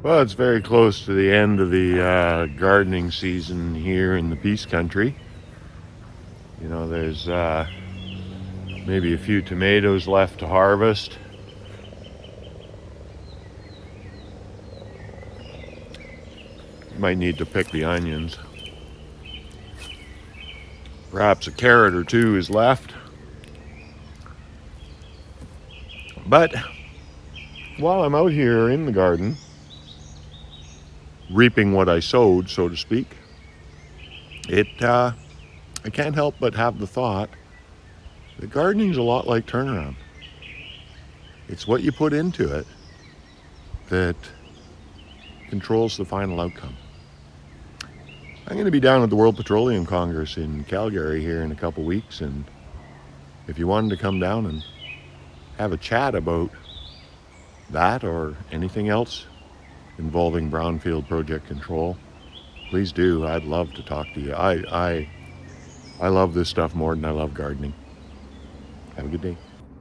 Well, it's very close to the end of the gardening season here in the Peace Country. You know, there's maybe a few tomatoes left to harvest. Might need to pick the onions. Perhaps a carrot or two is left. But while I'm out here in the garden, reaping what I sowed, so to speak, I can't help but have the thought that gardening's a lot like turnaround. It's what you put into it that controls the final outcome. I'm going to be down at the World Petroleum Congress in Calgary here in a couple weeks, and if you wanted to come down and have a chat about that or anything else involving brownfield project control, please do. I'd love to talk to you. I love this stuff more than I love gardening. Have a good day.